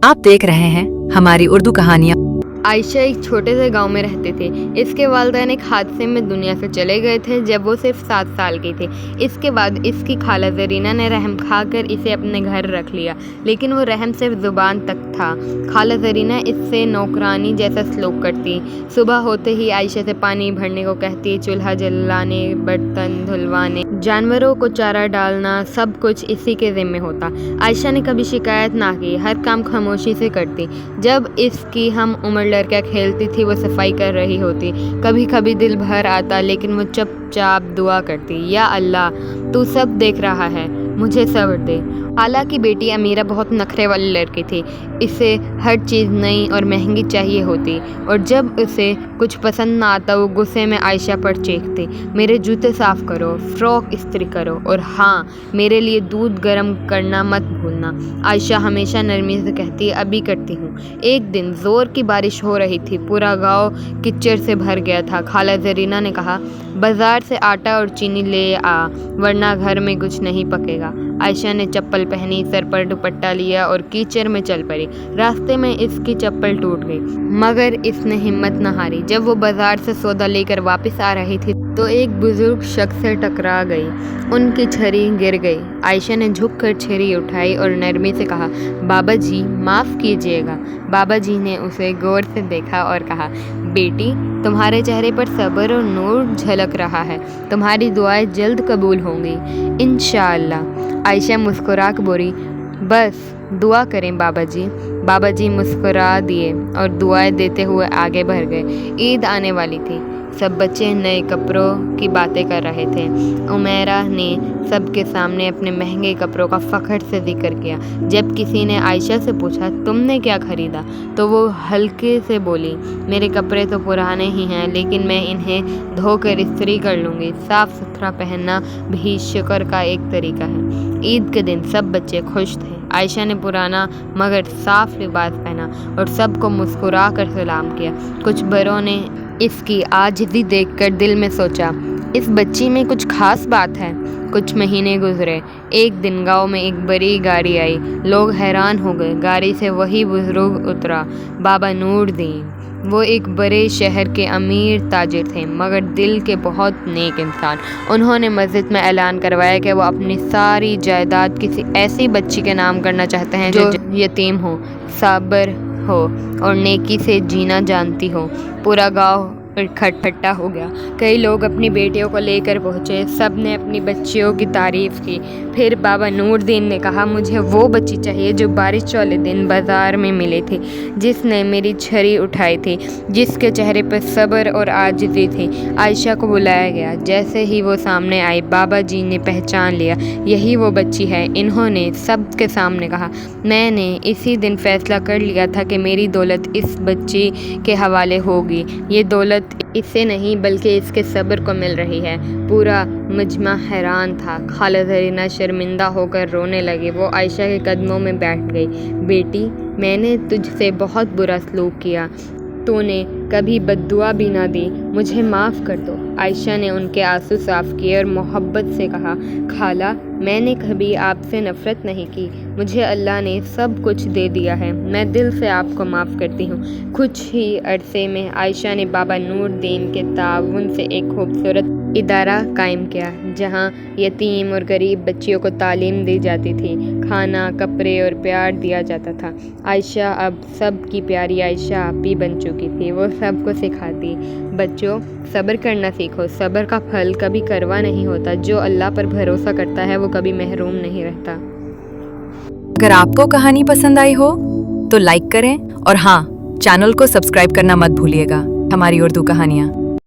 आप देख रहे हैं हमारी उर्दू कहानियाँ। आयशा एक छोटे से गांव में रहते थे। इसके वालिदैन एक हादसे में दुनिया से चले गए थे जब वो सिर्फ 7 साल की थी। इसके बाद इसकी खाला ज़रीना ने रहम खाकर इसे अपने घर रख लिया, लेकिन वो रहम सिर्फ ज़ुबान तक था। खाला ज़रीना इससे नौकरानी जैसा सलूक करती। सुबह होते ही आयशा से पानी भरने को कहती, चूल्हा जलाने, बर्तन धुलवाने, जानवरों को चारा डालना, सब कुछ इसी के ज़िम्मे होता। आयशा ने कभी शिकायत ना की, हर काम खामोशी से करती। जब इसकी हम उम्र लड़कियाँ खेलती थी वो सफाई कर रही होती। कभी कभी दिल भर आता, लेकिन वो चुपचाप दुआ करती, या अल्लाह तू सब देख रहा है, मुझे सब्र दे। हालांकि बेटी अमीरा बहुत नखरे वाली लड़की थी। इसे हर चीज़ नई और महंगी चाहिए होती, और जब उसे कुछ पसंद ना आता वो गुस्से में आयशा पर चीखती, मेरे जूते साफ़ करो, फ्रॉक इस्त्री करो, और हाँ, मेरे लिए दूध गर्म करना मत भूलना। आयशा हमेशा नरमी से कहती, अभी करती हूँ। एक दिन ज़ोर की बारिश हो रही थी, पूरा गाँव कीचड़ से भर गया था। खाला ज़रीना ने कहा, बाज़ार से आटा और चीनी ले आ, वरना घर में कुछ नहीं पकेगा। आयशा ने चप्पल पहनी, सर पर दुपट्टा लिया और कीचड़ में चल पड़ी। रास्ते में इसकी चप्पल टूट गई, मगर इसने हिम्मत न हारी। जब वो बाजार से सौदा लेकर वापस आ रही थी तो एक बुजुर्ग शख्स से टकरा गई। उनकी छड़ी गिर गई। आयशा ने झुककर छड़ी उठाई और नरमी से कहा, बाबा जी माफ़ कीजिएगा। बाबा जी ने उसे गौर से देखा और कहा, बेटी तुम्हारे चेहरे पर सब्र और नूर झलक रहा है, तुम्हारी दुआएं जल्द कबूल होंगी इंशाअल्लाह। आयशा मुस्कुरा कर बोली, बस दुआ करें बाबा जी। बाबा जी मुस्कुरा दिए और दुआएं देते हुए आगे बढ़ गए। ईद आने वाली थी। सब बच्चे नए कपड़ों की बातें कर रहे थे। उमेरा ने सबके सामने अपने महंगे कपड़ों का फ़ख्र से जिक्र किया। जब किसी ने आयशा से पूछा, तुमने क्या ख़रीदा, तो वो हल्के से बोली, मेरे कपड़े तो पुराने ही हैं, लेकिन मैं इन्हें धोकर इस्त्री कर लूँगी। साफ़ सुथरा पहनना भी शुक्र का एक तरीका है। ईद के दिन सब बच्चे खुश थे। आयशा ने पुराना मगर साफ लिबास पहना और सबको मुस्कुरा कर सलाम किया। कुछ बड़ों ने इसकी आजिज़ी देखकर दिल में सोचा, इस बच्ची में कुछ खास बात है। कुछ महीने गुजरे। एक दिन गांव में एक बड़ी गाड़ी आई। लोग हैरान हो गए। गाड़ी से वही बुजुर्ग उतरा, बाबा नूरदीन। वो एक बड़े शहर के अमीर ताजिर थे, मगर दिल के बहुत नेक इंसान। उन्होंने मस्जिद में ऐलान करवाया कि वो अपनी सारी जायदाद किसी ऐसी बच्ची के नाम करना चाहते हैं जो यतीम हो, साबर हो और नेकी से जीना जानती हो। पूरा गांव इकट्ठा हो गया। कई लोग अपनी बेटियों को लेकर पहुँचे। सब ने अपनी बच्चियों की तारीफ़ की। फिर बाबा नूरदीन ने कहा, मुझे वो बच्ची चाहिए जो बारिश वाले दिन बाज़ार में मिली थी, जिसने मेरी छड़ी उठाई थी, जिसके चेहरे पर सब्र और आजिज़ी थी। आयशा को बुलाया गया। जैसे ही वो सामने आई, बाबा जी ने पहचान लिया, यही वो बच्ची है। इन्होंने सब के सामने कहा, मैंने इसी दिन फ़ैसला कर लिया था कि मेरी दौलत इस बच्ची के हवाले होगी। ये दौलत इससे नहीं बल्कि इसके सब्र को मिल रही है। पूरा मजमा हैरान था। खाला ज़रीना शर्मिंदा होकर रोने लगी। वो आयशा के कदमों में बैठ गई। बेटी, मैंने तुझसे बहुत बुरा सलूक किया, तूने कभी बद्दुआ भी ना दी, मुझे माफ़ कर दो। आयशा ने उनके आंसू साफ़ किए और मोहब्बत से कहा, खाला मैंने कभी आपसे नफ़रत नहीं की, मुझे अल्लाह ने सब कुछ दे दिया है, मैं दिल से आपको माफ़ करती हूँ। कुछ ही अरसे में आयशा ने बाबा नूरदीन के ताउन से एक खूबसूरत इदारा कायम किया, जहाँ यतीम और गरीब बच्चियों को तालीम दी जाती थी, खाना, कपड़े और प्यार दिया जाता था। आयशा अब सब की प्यारी आयशा आपी बन चुकी थी। वो सबको सिखाती, बच्चों सब्र करना सीखो, सब्र का फल कभी करवा नहीं होता, जो अल्लाह पर भरोसा करता है वो कभी महरूम नहीं रहता। अगर आपको कहानी पसंद आई हो तो लाइक करें और हाँ, चैनल को सब्सक्राइब करना मत भूलिएगा। हमारी उर्दू कहानियाँ।